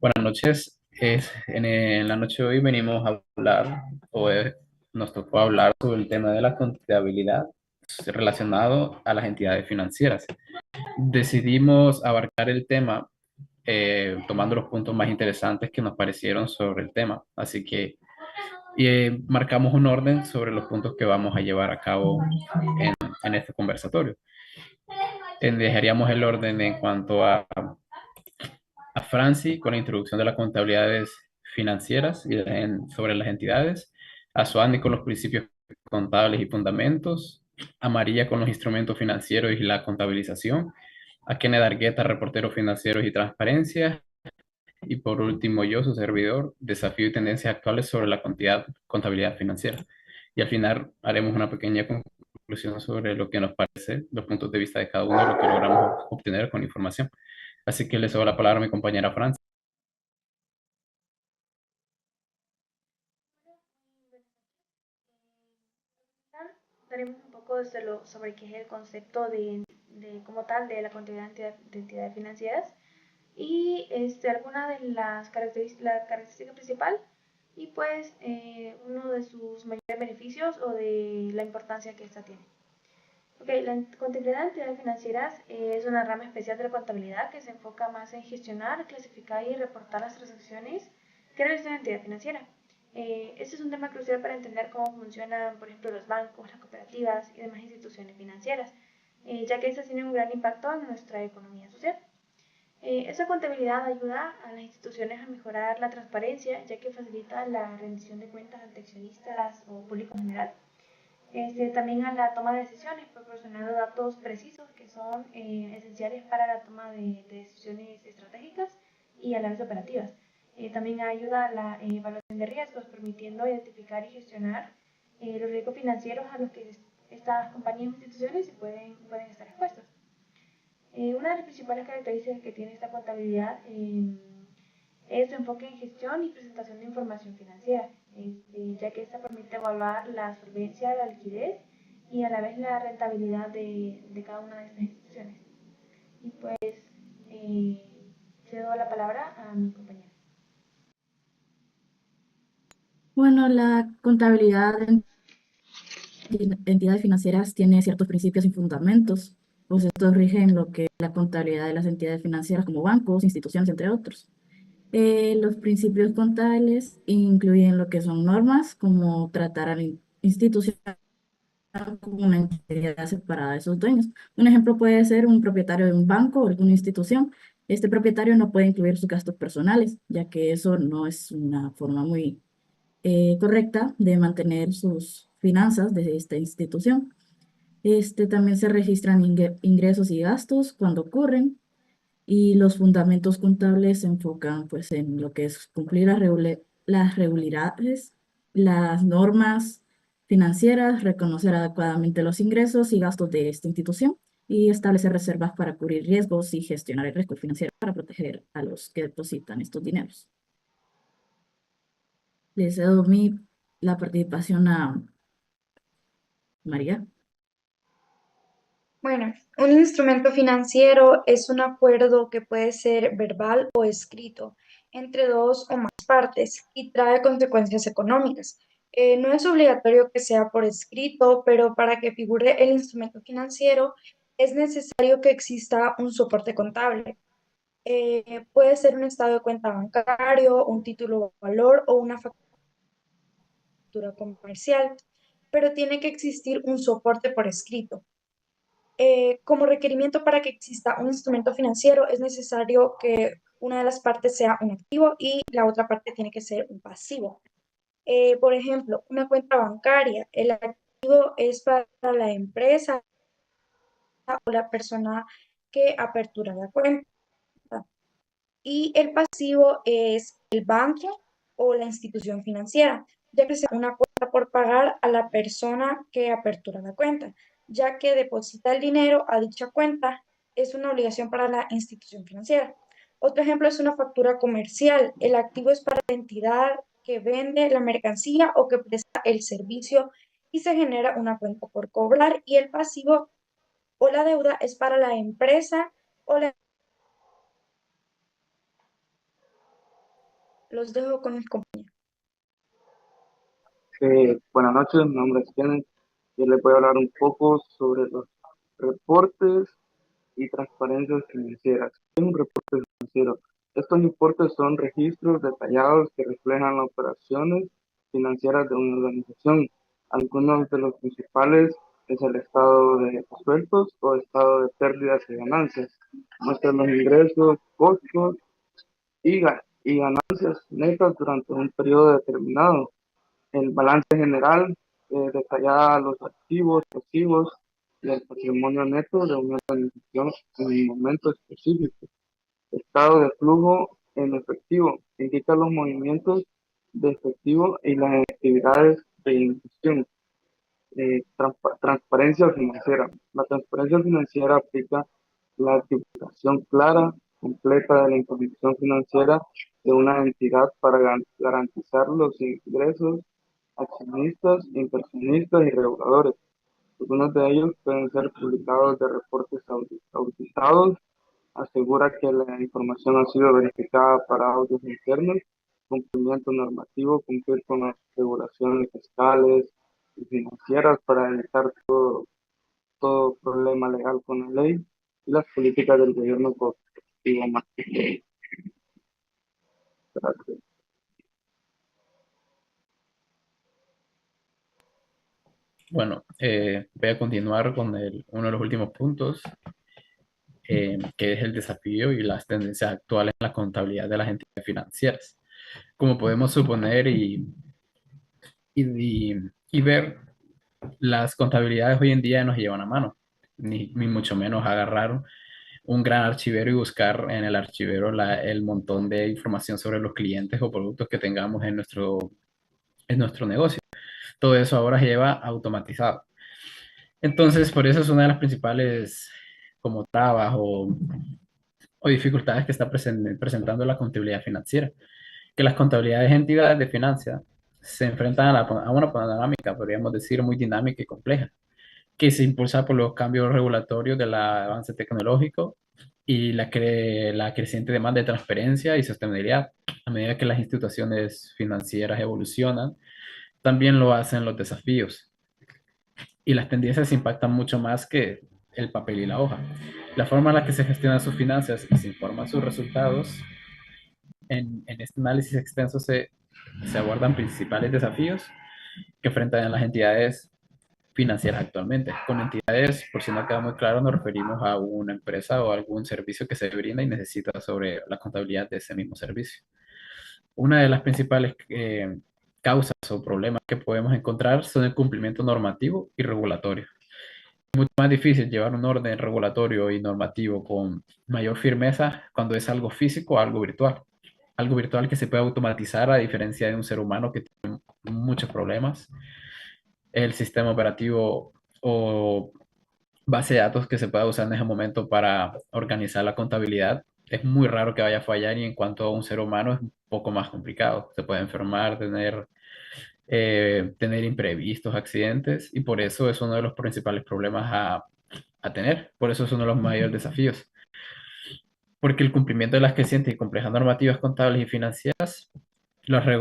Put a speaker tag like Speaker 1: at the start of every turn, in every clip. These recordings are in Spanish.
Speaker 1: Buenas noches. En la noche de hoy venimos a hablar, nos tocó hablar sobre el tema de la contabilidad relacionado a las entidades financieras. Decidimos abarcar el tema tomando los puntos más interesantes que nos parecieron sobre el tema. Así que marcamos un orden sobre los puntos que vamos a llevar a cabo en este conversatorio. Dejaríamos el orden en cuanto a Franci con la introducción de las contabilidades financieras sobre las entidades, a Suani con los principios contables y fundamentos, a María con los instrumentos financieros y la contabilización, a Kenneth Argueta, reporteros financieros y transparencia, y por último yo, su servidor, desafío y tendencias actuales sobre la contabilidad financiera. Y al final haremos una pequeña conclusión sobre lo que nos parece, los puntos de vista de cada uno, lo que logramos obtener con información. Así que le cedo la palabra a mi compañera Franci.
Speaker 2: Daremos un poco sobre qué es el concepto como tal de la contabilidad de entidades financieras y alguna de las características, la característica principal y pues uno de sus mayores beneficios o de la importancia que esta tiene. Okay, la contabilidad de entidades financieras es una rama especial de la contabilidad que se enfoca más en gestionar, clasificar y reportar las transacciones que realiza una entidad financiera. Este es un tema crucial para entender cómo funcionan, por ejemplo, los bancos, las cooperativas y demás instituciones financieras, ya que estas tienen un gran impacto en nuestra economía social. Esa contabilidad ayuda a las instituciones a mejorar la transparencia, ya que facilita la rendición de cuentas ante accionistas o público en general. También a la toma de decisiones, proporcionando datos precisos que son esenciales para la toma de decisiones estratégicas y a la vez operativas. También ayuda a la evaluación de riesgos, permitiendo identificar y gestionar los riesgos financieros a los que estas compañías o instituciones pueden estar expuestos. Una de las principales características que tiene esta contabilidad es su enfoque en gestión y presentación de información financiera, ya que esta permite evaluar la solvencia, la liquidez y a la vez la rentabilidad de cada una de estas instituciones. Y pues eh, cedo la palabra a mi compañera.
Speaker 3: Bueno, la contabilidad de entidades financieras tiene ciertos principios y fundamentos, pues estos rigen lo que es la contabilidad de las entidades financieras como bancos, instituciones, entre otros. Los principios contables incluyen lo que son normas, como tratar a la institución como una entidad separada de sus dueños. Un ejemplo puede ser un propietario de un banco o alguna institución. Este propietario no puede incluir sus gastos personales, ya que eso no es una forma muy correcta de mantener sus finanzas de esta institución. También se registran ingresos y gastos cuando ocurren y los fundamentos contables se enfocan pues en lo que es cumplir las regularidades, las normas financieras, reconocer adecuadamente los ingresos y gastos de esta institución y establecer reservas para cubrir riesgos y gestionar el riesgo financiero para proteger a los que depositan estos dineros. Les cedo la participación a María.
Speaker 4: Bueno, un instrumento financiero es un acuerdo que puede ser verbal o escrito entre dos o más partes y trae consecuencias económicas. No es obligatorio que sea por escrito, pero para que figure el instrumento financiero es necesario que exista un soporte contable. Puede ser un estado de cuenta bancario, un título de valor o una factura comercial, pero tiene que existir un soporte por escrito. Como requerimiento para que exista un instrumento financiero es necesario que una de las partes sea un activo y la otra parte tiene que ser un pasivo. Por ejemplo, una cuenta bancaria, el activo es para la empresa o la persona que apertura la cuenta y el pasivo es el banco o la institución financiera, ya que sea una cuenta por pagar a la persona que apertura la cuenta, ya que deposita el dinero a dicha cuenta es una obligación para la institución financiera. Otro ejemplo es una factura comercial. El activo es para la entidad que vende la mercancía o que presta el servicio y se genera una cuenta por cobrar y el pasivo o la deuda es para la empresa o la Los dejo con mis compañeros.
Speaker 5: Buenas noches, mi nombre es Kenneth. Yo les voy a hablar un poco sobre los reportes y transparencias financieras. ¿Qué es un reporte financiero? Estos reportes son registros detallados que reflejan las operaciones financieras de una organización. Algunos de los principales es el estado de sueldos o estado de pérdidas y ganancias. Muestran los ingresos, costos y ganancias netas durante un periodo determinado. El balance general detalla los activos, pasivos y el patrimonio neto de una organización en un momento específico. Estado de flujo en efectivo indica los movimientos de efectivo y las actividades de inversión. Transparencia financiera. La transparencia financiera aplica la divulgación clara, completa de la información financiera de una entidad para garantizar los ingresos accionistas, inversionistas y reguladores. Algunos de ellos pueden ser publicados de reportes auditados, asegura que la información ha sido verificada para audios internos, cumplimiento normativo, cumplir con las regulaciones fiscales y financieras para evitar todo problema legal con la ley y las políticas del gobierno corporativo más que gracias.
Speaker 1: Bueno, voy a continuar con uno de los últimos puntos, que es el desafío y las tendencias actuales en la contabilidad de las entidades financieras. Como podemos suponer y ver, las contabilidades hoy en día nos llevan a mano, ni mucho menos agarrar un gran archivero y buscar en el archivero el montón de información sobre los clientes o productos que tengamos en nuestro negocio. Todo eso ahora se lleva automatizado. Entonces, por eso es una de las principales como trabas o dificultades que está presentando la contabilidad financiera, que las contabilidades de entidades de finanzas se enfrentan a una panorámica, podríamos decir, muy dinámica y compleja, que se impulsa por los cambios regulatorios del avance tecnológico y la creciente demanda de transparencia y sostenibilidad. A medida que las instituciones financieras evolucionan, también lo hacen los desafíos y las tendencias impactan mucho más que el papel y la hoja. La forma en la que se gestionan sus finanzas y se informan sus resultados, en este análisis extenso se abordan principales desafíos que enfrentan las entidades financieras actualmente. Con entidades, por si no queda muy claro, nos referimos a una empresa o algún servicio que se brinda y necesita sobre la contabilidad de ese mismo servicio. Una de las principales causas o problemas que podemos encontrar son el cumplimiento normativo y regulatorio. Es mucho más difícil llevar un orden regulatorio y normativo con mayor firmeza cuando es algo físico o algo virtual. Algo virtual que se puede automatizar a diferencia de un ser humano que tiene muchos problemas. El sistema operativo o base de datos que se pueda usar en ese momento para organizar la contabilidad es muy raro que vaya a fallar y en cuanto a un ser humano es un poco más complicado. Se puede enfermar, tener imprevistos, accidentes y por eso es uno de los principales problemas a tener. Por eso es uno de los mayores desafíos. Porque el cumplimiento de las crecientes y complejas normativas contables y financieras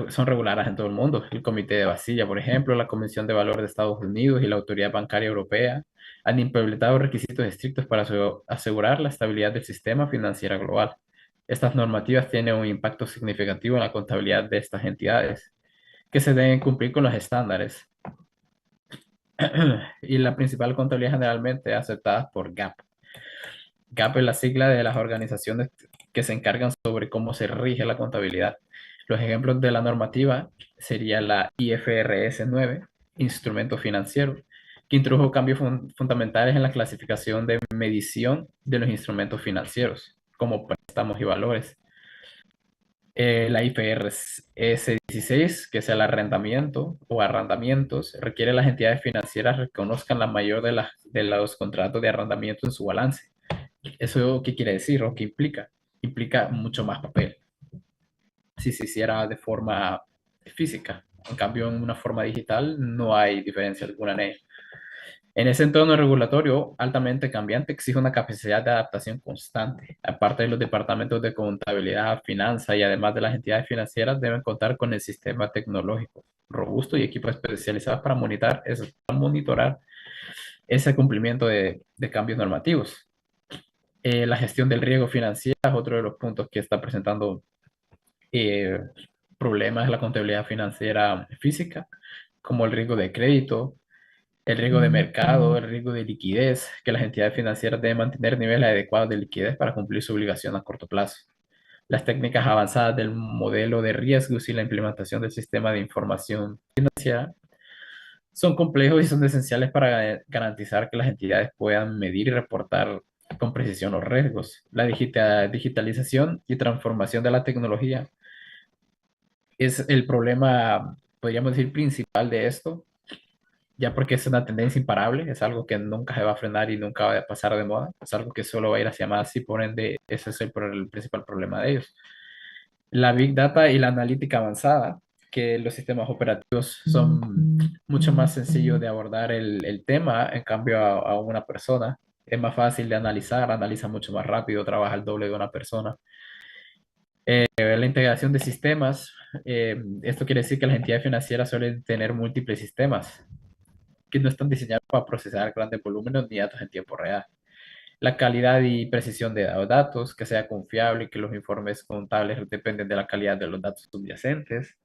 Speaker 1: son reguladas en todo el mundo. El Comité de Basilla, por ejemplo, la Comisión de Valores de Estados Unidos y la Autoridad Bancaria Europea han implementado requisitos estrictos para asegurar la estabilidad del sistema financiero global. Estas normativas tienen un impacto significativo en la contabilidad de estas entidades, que se deben cumplir con los estándares. Y la principal contabilidad generalmente aceptada por GAAP. GAAP es la sigla de las organizaciones que se encargan sobre cómo se rige la contabilidad. Los ejemplos de la normativa sería la IFRS 9, Instrumento Financiero, que introdujo cambios fundamentales en la clasificación de medición de los instrumentos financieros, como préstamos y valores. La IFRS 16, que es el arrendamiento o arrendamientos, requiere que las entidades financieras reconozcan la mayor de los contratos de arrendamiento en su balance. ¿Eso qué quiere decir o qué implica? Implica mucho más papel si se hiciera de forma física. En cambio, en una forma digital no hay diferencia alguna en ello. En ese entorno regulatorio altamente cambiante exige una capacidad de adaptación constante. Aparte de los departamentos de contabilidad, finanzas y además de las entidades financieras deben contar con el sistema tecnológico robusto y equipos especializados para monitorar ese cumplimiento de cambios normativos. La gestión del riesgo financiero es otro de los puntos que está presentando eh, problemas en la contabilidad financiera física, como el riesgo de crédito, el riesgo de mercado, el riesgo de liquidez, que las entidades financieras deben mantener niveles adecuados de liquidez para cumplir su obligación a corto plazo. Las técnicas avanzadas del modelo de riesgos y la implementación del sistema de información financiera son complejos y son esenciales para garantizar que las entidades puedan medir y reportar con precisión los riesgos. La digitalización y transformación de la tecnología es el problema, podríamos decir, principal de esto, ya porque es una tendencia imparable, es algo que nunca se va a frenar y nunca va a pasar de moda, es algo que solo va a ir hacia más y por ende ese es el principal problema de ellos. La Big Data y la analítica avanzada, que los sistemas operativos son mucho más sencillos de abordar el tema, en cambio a una persona es más fácil de analizar, analiza mucho más rápido, trabaja el doble de una persona. La integración de sistemas, esto quiere decir que las entidades financieras suelen tener múltiples sistemas que no están diseñados para procesar grandes volúmenes ni datos en tiempo real. La calidad y precisión de los datos, que sea confiable y que los informes contables dependen de la calidad de los datos subyacentes,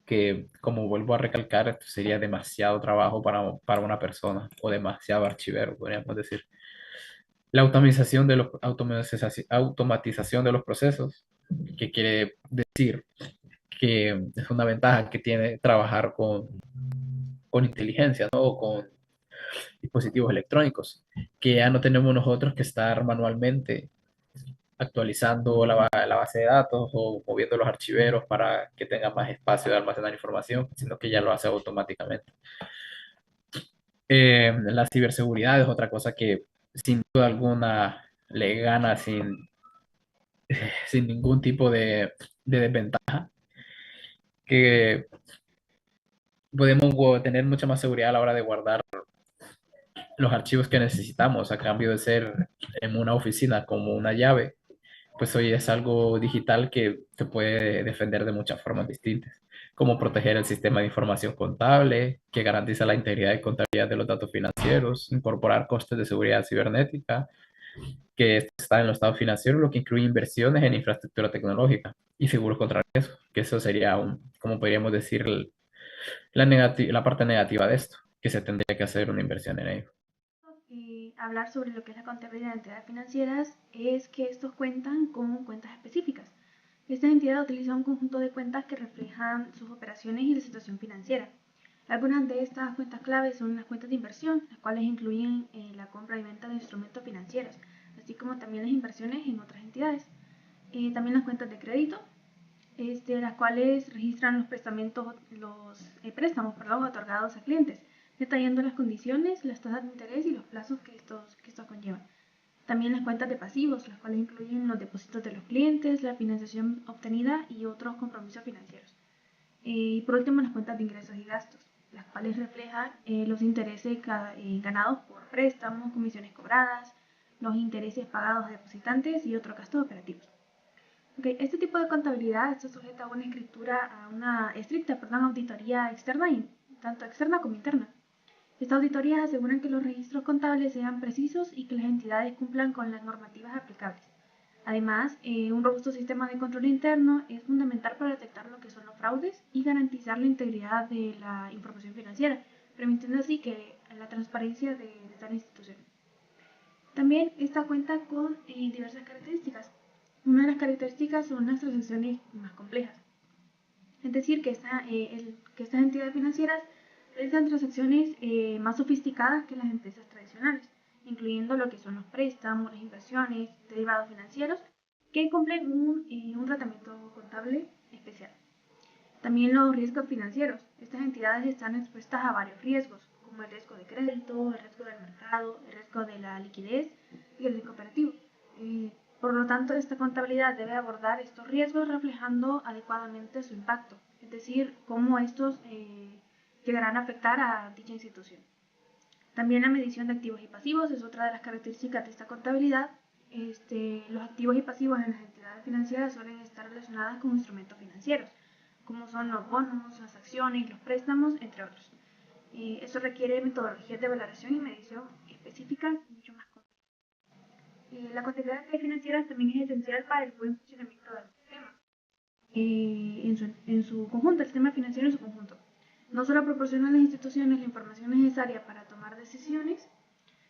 Speaker 1: que como vuelvo a recalcar, esto sería demasiado trabajo para una persona o demasiado archivero, podríamos decir. La automatización de los procesos, que quiere decir que es una ventaja que tiene trabajar con inteligencia, ¿no? O con dispositivos electrónicos, que ya no tenemos nosotros que estar manualmente actualizando la base de datos o moviendo los archiveros para que tenga más espacio de almacenar información, sino que ya lo hace automáticamente. La ciberseguridad es otra cosa que sin duda alguna le gana sin ningún tipo de desventaja, que podemos tener mucha más seguridad a la hora de guardar los archivos que necesitamos a cambio de ser en una oficina como una llave, pues hoy es algo digital que te puede defender de muchas formas distintas, como proteger el sistema de información contable, que garantiza la integridad y contabilidad de los datos financieros, incorporar costes de seguridad cibernética, que está en los estados financieros, lo que incluye inversiones en infraestructura tecnológica y seguros contra riesgo, que eso sería, como podríamos decir, la parte negativa de esto, que se tendría que hacer una inversión en ello.
Speaker 2: Hablar sobre lo que es la contabilidad de entidades financieras es que estos cuentan con cuentas específicas. Esta entidad utiliza un conjunto de cuentas que reflejan sus operaciones y la situación financiera. Algunas de estas cuentas claves son las cuentas de inversión, las cuales incluyen la compra y venta de instrumentos financieros, así como también las inversiones en otras entidades. También las cuentas de crédito, las cuales registran los préstamos otorgados a clientes, detallando las condiciones, las tasas de interés y los plazos que estos conllevan. También las cuentas de pasivos, las cuales incluyen los depósitos de los clientes, la financiación obtenida y otros compromisos financieros. Y por último, las cuentas de ingresos y gastos, las cuales reflejan los intereses ganados por préstamos, comisiones cobradas, los intereses pagados a depositantes y otros gastos operativos. Okay, este tipo de contabilidad está sujeta a una estricta auditoría externa, tanto externa como interna. Estas auditorías aseguran que los registros contables sean precisos y que las entidades cumplan con las normativas aplicables. Además, un robusto sistema de control interno es fundamental para detectar lo que son los fraudes y garantizar la integridad de la información financiera, permitiendo así que la transparencia de esta institución. También esta cuenta con diversas características. Una de las características son las transacciones más complejas. Es decir, que estas entidades financieras realizan transacciones más sofisticadas que las empresas tradicionales, incluyendo lo que son los préstamos, las inversiones, derivados financieros, que cumplen un tratamiento contable especial. También los riesgos financieros. Estas entidades están expuestas a varios riesgos, como el riesgo de crédito, el riesgo del mercado, el riesgo de la liquidez y el riesgo operativo. Por lo tanto, esta contabilidad debe abordar estos riesgos reflejando adecuadamente su impacto, es decir, cómo estos llegarán a afectar a dicha institución. También la medición de activos y pasivos es otra de las características de esta contabilidad. Los activos y pasivos en las entidades financieras suelen estar relacionadas con instrumentos financieros, como son los bonos, las acciones, los préstamos, entre otros. Eso requiere metodologías de valoración y medición específicas mucho más complejas. La contabilidad financiera también es esencial para el buen funcionamiento del sistema. En su conjunto, el sistema financiero en su conjunto. No solo proporciona a las instituciones la información necesaria para tomar decisiones,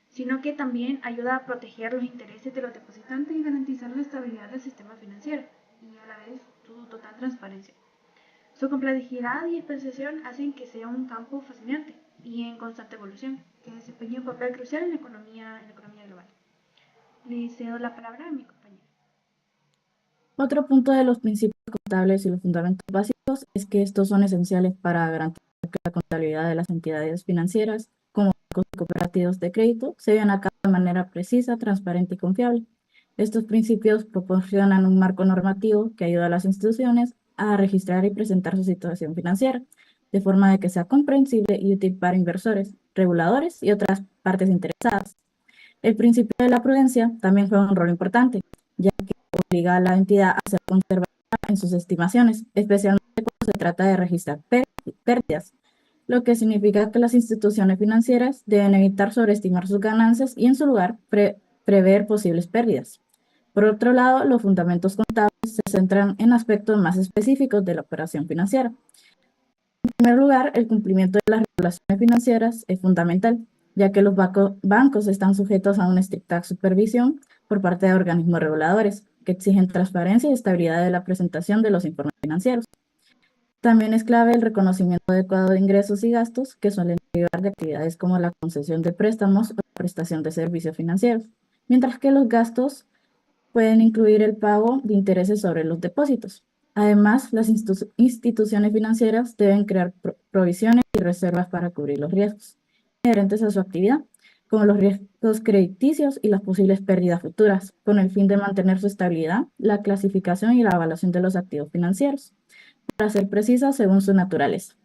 Speaker 2: sino que también ayuda a proteger los intereses de los depositantes y garantizar la estabilidad del sistema financiero y a la vez su total transparencia. Su complejidad y especialización hacen que sea un campo fascinante y en constante evolución, que desempeña un papel crucial en la economía global. Le cedo la palabra a mi compañera.
Speaker 3: Otro punto de los principios contables y los fundamentos básicos es que estos son esenciales para garantizar que la contabilidad de las entidades financieras, como bancos y cooperativas de crédito, se lleven a cabo de manera precisa, transparente y confiable. Estos principios proporcionan un marco normativo que ayuda a las instituciones a registrar y presentar su situación financiera, de forma de que sea comprensible y útil para inversores, reguladores y otras partes interesadas. El principio de la prudencia también juega un rol importante, ya que obliga a la entidad a ser conservadora en sus estimaciones, especialmente cuando se trata de registrar pérdidas, lo que significa que las instituciones financieras deben evitar sobreestimar sus ganancias y, en su lugar, prever posibles pérdidas. Por otro lado, los fundamentos contables se centran en aspectos más específicos de la operación financiera. En primer lugar, el cumplimiento de las regulaciones financieras es fundamental, ya que los bancos están sujetos a una estricta supervisión por parte de organismos reguladores, que exigen transparencia y estabilidad de la presentación de los informes financieros. También es clave el reconocimiento adecuado de ingresos y gastos, que suelen derivar de actividades como la concesión de préstamos o la prestación de servicios financieros, mientras que los gastos pueden incluir el pago de intereses sobre los depósitos. Además, las instituciones financieras deben crear provisiones y reservas para cubrir los riesgos inherentes a su actividad, como los riesgos crediticios y las posibles pérdidas futuras, con el fin de mantener su estabilidad, la clasificación y la evaluación de los activos financieros, para ser precisas según su naturaleza.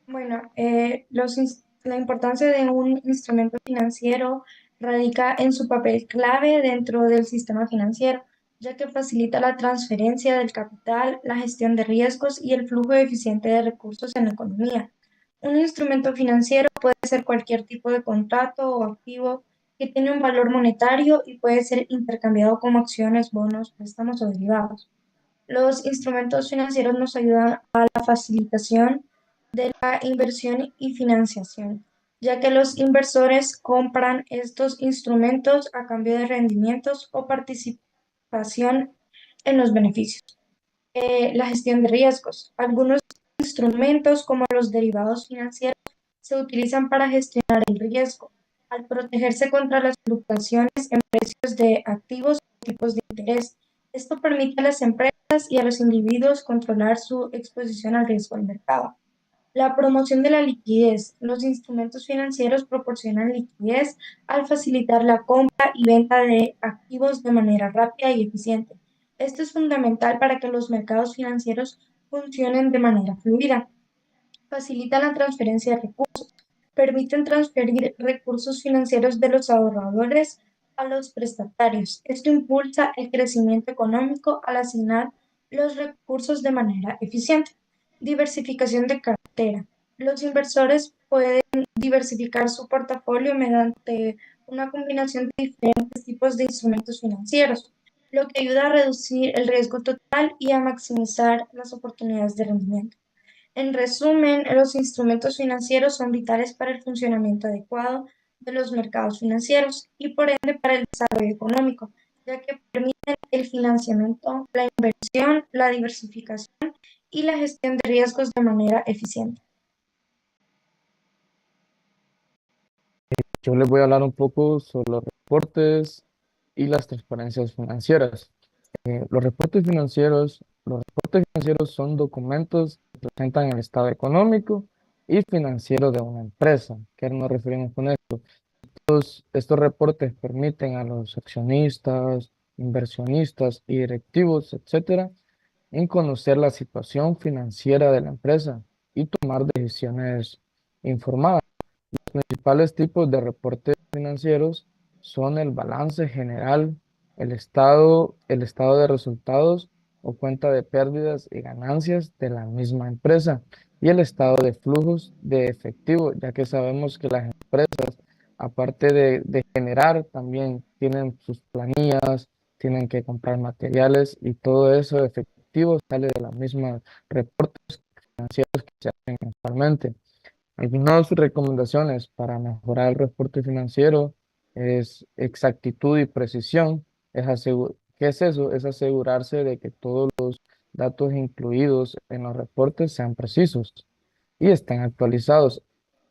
Speaker 4: Bueno, la importancia de un instrumento financiero radica en su papel clave dentro del sistema financiero, ya que facilita la transferencia del capital, la gestión de riesgos y el flujo eficiente de recursos en la economía. Un instrumento financiero puede ser cualquier tipo de contrato o activo que tiene un valor monetario y puede ser intercambiado como acciones, bonos, préstamos o derivados. Los instrumentos financieros nos ayudan a la facilitación de la inversión y financiación, ya que los inversores compran estos instrumentos a cambio de rendimientos o participación en los beneficios. La gestión de riesgos. Algunos instrumentos como los derivados financieros se utilizan para gestionar el riesgo, al protegerse contra las fluctuaciones en precios de activos o tipos de interés. Esto permite a las empresas y a los individuos controlar su exposición al riesgo del mercado. La promoción de la liquidez. Los instrumentos financieros proporcionan liquidez al facilitar la compra y venta de activos de manera rápida y eficiente. Esto es fundamental para que los mercados financieros funcionen de manera fluida. Facilita la transferencia de recursos. Permiten transferir recursos financieros de los ahorradores a los prestatarios. Esto impulsa el crecimiento económico al asignar los recursos de manera eficiente. Diversificación de cartera. Los inversores pueden diversificar su portafolio mediante una combinación de diferentes tipos de instrumentos financieros, lo que ayuda a reducir el riesgo total y a maximizar las oportunidades de rendimiento. En resumen, los instrumentos financieros son vitales para el funcionamiento adecuado de los mercados financieros y por ende para el desarrollo económico, ya que permiten el financiamiento, la inversión, la diversificación y la gestión de riesgos de manera eficiente.
Speaker 5: Yo les voy a hablar un poco sobre los reportes y las transparencias financieras. Los reportes financieros son documentos que presentan el estado económico y financiero de una empresa. ¿Qué nos referimos con esto? Estos reportes permiten a los accionistas, inversionistas y directivos, etcétera,
Speaker 6: en conocer la situación financiera de la empresa y tomar decisiones informadas. Principales tipos de reportes financieros son el balance general, el estado de resultados o cuenta de pérdidas y ganancias de la misma empresa y el estado de flujos de efectivo, ya que sabemos que las empresas, aparte de generar, también tienen sus planillas, tienen que comprar materiales y todo eso efectivo sale de la misma reportes financieros que se hacen mensualmente. Algunas recomendaciones para mejorar el reporte financiero es exactitud y precisión. ¿Qué es eso? Es asegurarse de que todos los datos incluidos en los reportes sean precisos y estén actualizados.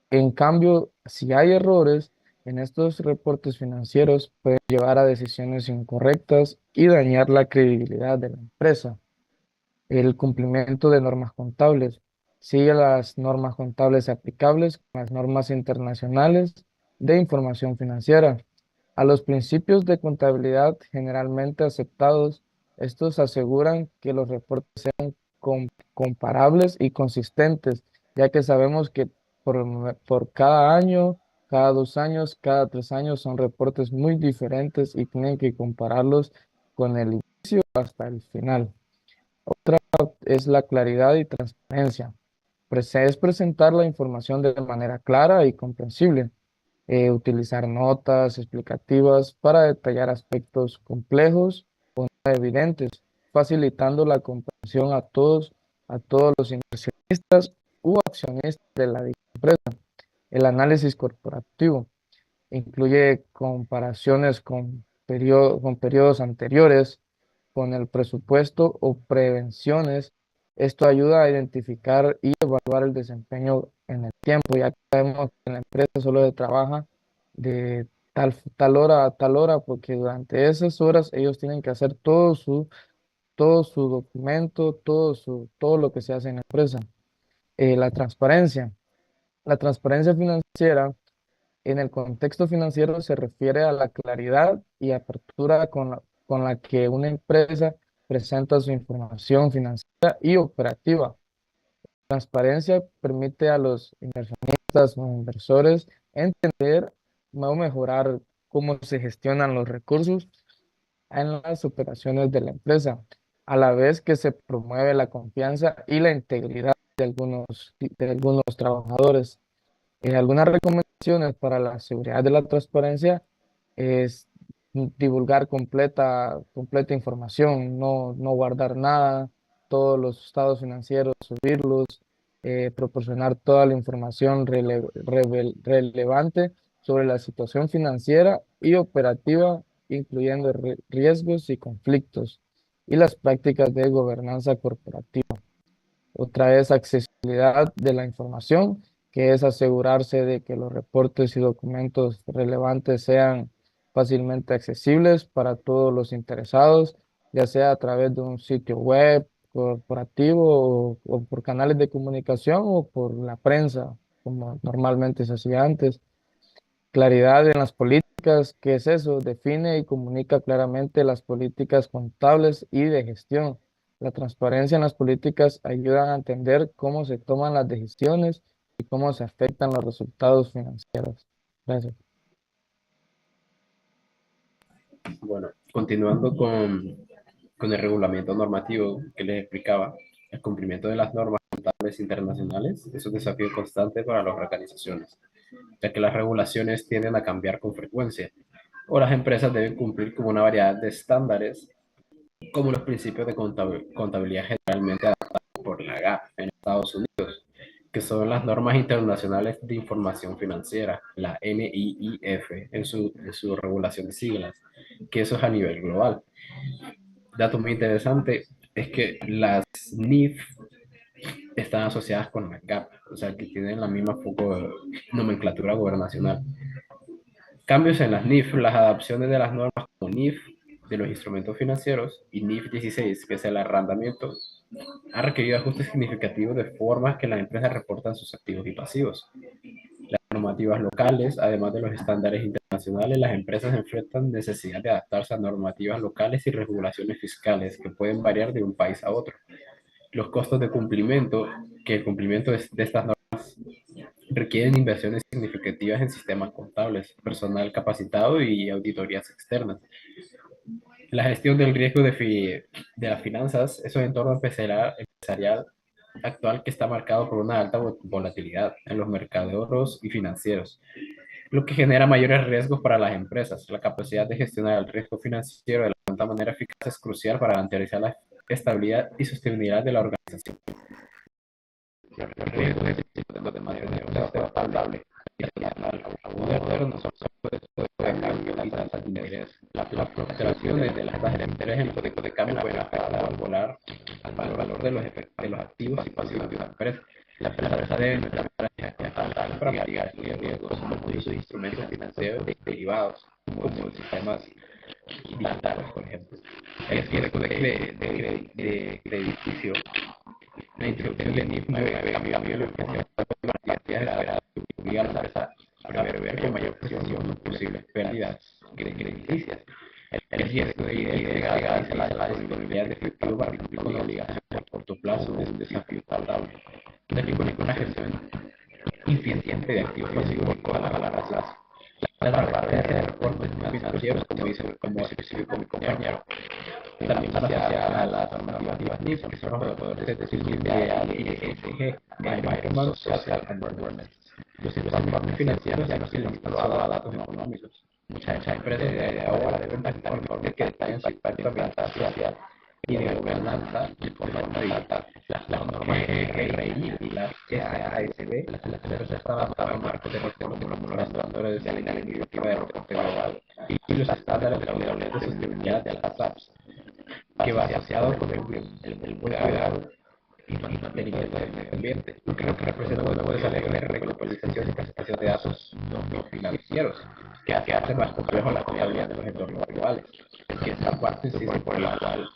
Speaker 6: En cambio, si hay errores en estos reportes financieros, pueden llevar a decisiones incorrectas y dañar la credibilidad de la empresa. El cumplimiento de normas contables. Sigue las normas contables aplicables con las normas internacionales de información financiera. A los principios de contabilidad generalmente aceptados, estos aseguran que los reportes sean comparables y consistentes, ya que sabemos que por cada año, cada 2 años, cada 3 años son reportes muy diferentes y tienen que compararlos con el inicio hasta el final. Otra es la claridad y transparencia. Es presentar la información de manera clara y comprensible. Utilizar notas explicativas para detallar aspectos complejos o no evidentes, facilitando la comprensión a todos los inversionistas u accionistas de la empresa. El análisis corporativo incluye comparaciones con periodos anteriores, con el presupuesto o prevenciones. Esto ayuda a identificar y evaluar el desempeño en el tiempo, ya que sabemos que la empresa solo se trabaja de tal hora a tal hora, porque durante esas horas ellos tienen que hacer todo su documento, todo lo que se hace en la empresa. La transparencia. La transparencia financiera en el contexto financiero se refiere a la claridad y apertura con la que una empresa presenta su información financiera y operativa. Transparencia permite a los inversionistas o inversores entender o mejorar cómo se gestionan los recursos en las operaciones de la empresa, a la vez que se promueve la confianza y la integridad de algunos trabajadores. Algunas recomendaciones para la seguridad de la transparencia es divulgar completa información, no guardar nada, todos los estados financieros, subirlos, proporcionar toda la información relevante sobre la situación financiera y operativa, incluyendo riesgos y conflictos, y las prácticas de gobernanza corporativa. Otra es accesibilidad de la información, que es asegurarse de que los reportes y documentos relevantes sean fácilmente accesibles para todos los interesados, ya sea a través de un sitio web corporativo o por canales de comunicación o por la prensa, como normalmente se hacía antes. Claridad en las políticas, ¿qué es eso? Define y comunica claramente las políticas contables y de gestión. La transparencia en las políticas ayuda a entender cómo se toman las decisiones y cómo se afectan los resultados financieros. Gracias.
Speaker 1: Bueno, continuando con el regulamiento normativo que les explicaba, el cumplimiento de las normas contables internacionales es un desafío constante para las organizaciones, ya que las regulaciones tienden a cambiar con frecuencia, o las empresas deben cumplir con una variedad de estándares, como los principios de contabilidad generalmente adaptados por la GAAP en Estados Unidos, que son las normas internacionales de información financiera, la NIIF, en su regulación de siglas, que eso es a nivel global. Dato muy interesante es que las NIF están asociadas con la GAAP, o sea, que tienen la misma nomenclatura gubernacional. Cambios en las NIF, las adaptaciones de las normas como NIF de los instrumentos financieros y NIF 16, que es el arrendamiento, ha requerido ajustes significativos de formas que las empresas reportan sus activos y pasivos. Las normativas locales, además de los estándares internacionales, las empresas enfrentan necesidad de adaptarse a normativas locales y regulaciones fiscales que pueden variar de un país a otro. los costos de cumplimiento, que el cumplimiento de estas normas requieren inversiones significativas en sistemas contables, personal capacitado y auditorías externas. La gestión del riesgo de las finanzas es un entorno empresarial actual que está marcado por una alta volatilidad en los mercados y financieros, lo que genera mayores riesgos para las empresas. La capacidad de gestionar el riesgo financiero de manera eficaz es crucial para garantizar la estabilidad y sostenibilidad de la organización. El riesgo de mantener un sistema estable y funcional moderno de cambio y tasas de interés. Las fluctuaciones de las tasas de interés en los tipos de cambio pueden afectar al valor de de los activos y pasivos de una empresa. La empresa debe estar preparada para mitigar riesgos como uso de instrumentos financieros derivados, como sistemas digitales, por ejemplo. El riesgo de crediticio, la introducción de NIF 9 cambio la inflación partidas esperadas que obliga a la empresa a prever con mayor precisión posibles pérdidas crediticias. El riesgo de llegar a la disponibilidad de efectivo para cumplir con obligaciones a corto plazo es un desafío notable. Definir una gestión eficiente de activos pasivos a largo plazo. La transparencia de reportes financieros, como especificó mi compañero, también hacia las normativas NIF, que son los poderes de decisión de ESG, Environment, Social and Governance. Los informes financieros ya no se limitan solo a datos económicos. Muchas empresas de ahora deben presentar informes que detallan su impacto ambiental, social y de gobernanza de forma trata. Las normas GRI y las SASB, las empresas están adaptadas a marcos de reporte como los estándares de la Directiva de Reporte Global y los estándares de sostenibilidad de las apps, que va asociado con el cuidado y mantenimiento del medio ambiente, lo que representa una necesaria regularización y presentación de datos no financieros, que hace más complejo la contabilidad de los entornos globales. En esta parte insiste por la cual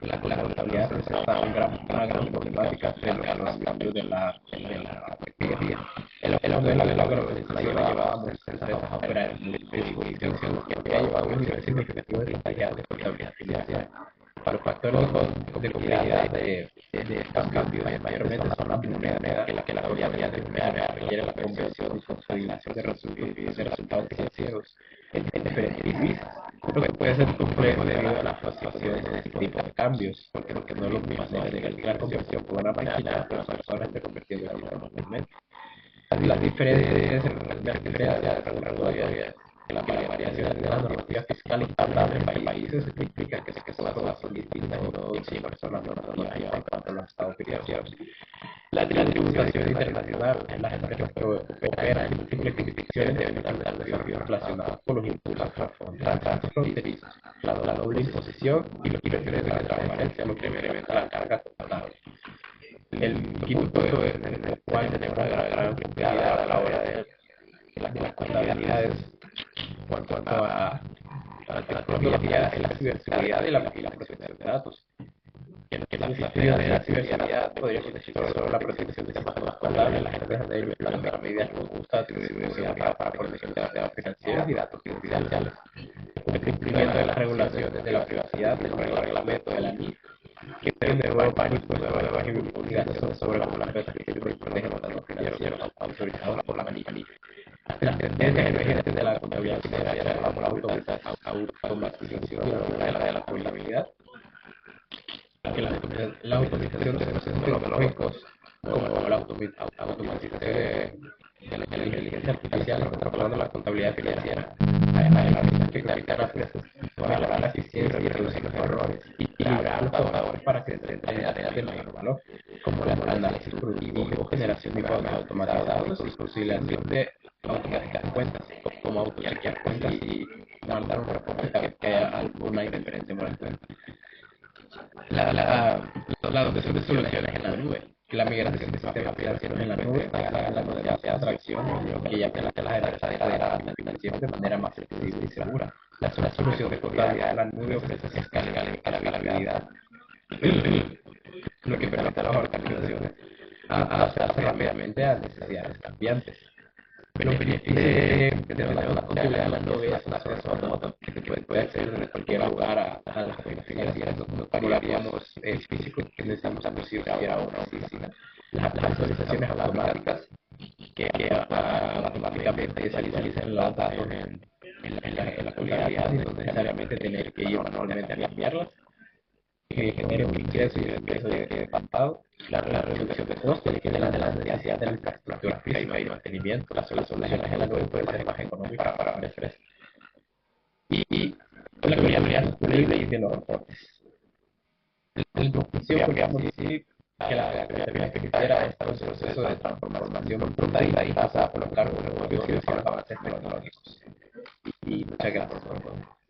Speaker 1: la contabilidad presenta una gran problemática frente a los cambios de la tecnología. El modelo de la organización ha llevado a muchas empresas a operar en jurisdicciones que había llevado un nivel significativo de complejidad de contabilidad financiera. Para los factores de complejidad de cambio mayormente son la moneda que la contabilidad de moneda requiere la conversión y consolidación de resultados financieros en diferentes divisas, lo que puede ser complejo debido a las fluctuaciones en este tipo de cambios, porque no es lo mismo hacer la conversión con una máquina que las personas estén convirtiendo en dinero manualmente. Las diferencias regulatorias de la variación de las normativas fiscales estables en países implica que todas son distintas y no siempre son las normativas en cuanto a los estados financieros. La tributación internacional en las empresas que operan en múltiples jurisdicciones deben enfrentar desafíos relacionados con los impulsos transfronterizos, la doble imposición y los criterios de transparencia, lo que incrementa la carga contable. El quinto punto es en el cual tenemos una gran complejidad a la hora de las contabilidades en cuanto a la tecnología, la ciberseguridad y la protección de datos. Que la fiscalía de la ciberseguridad podría consistir solo la protección de sistemas contables. Las empresas deben implementar medidas robustas de seguridad para protección de datos financieros y datos confidenciales. El cumplimiento de las regulaciones de la privacidad del reglamento de la NIF, que deben de nuevo pánico de nuevas investigaciones sobre cómo las empresas que protegen los datos financieros autorizados por la NIF. Las tendencias emergentes de la contabilidad financiera, la automatización de la contabilidad, que la automatización de procesos tecnológicos como la automatización de la inteligencia artificial está transformando la contabilidad financiera. Además, la evitar las empresas, mejorar la eficiencia y reducir los errores y liberar a los trabajadores para que se tareas de mayor valor, como el análisis productivo, generación de informes automatizados y conciliación de automatizar cuentas, como automatizar cuentas y guardar un reporte que haya alguna diferencia por el cuenta. La adopción de soluciones en la nube, la migración de sistemas financieros en la nube está en la modalidad de atracción que ya permite a las empresas acceder a financieros de manera más flexible y segura. La solución de contabilidad en la nube ofrece escalabilidad, lo que permite a las organizaciones adaptarse rápidamente a necesidades cambiantes. Los beneficios de la contabilidad no es una cosa remota que se puede hacer desde cualquier lugar a las financieras. No pagaríamos físico que necesitamos ir a una oficina. Las actualizaciones automáticas que automáticamente visualizan los datos en la contabilidad, no necesariamente tener que ir manualmente a cambiarlas, que genere un ingreso y el ingreso de contado, la reducción de costos que de la necesidad de la infraestructura física y mantenimiento, las soluciones en la nube puede ser más económica para una empresa. Y la contabilidad sostenible y de los reportes. En conclusión, podríamos decir que la contabilidad financiera está en un proceso de transformación profunda y pasa por los cambios de negocios y los avances tecnológicos. Y muchas gracias por todo.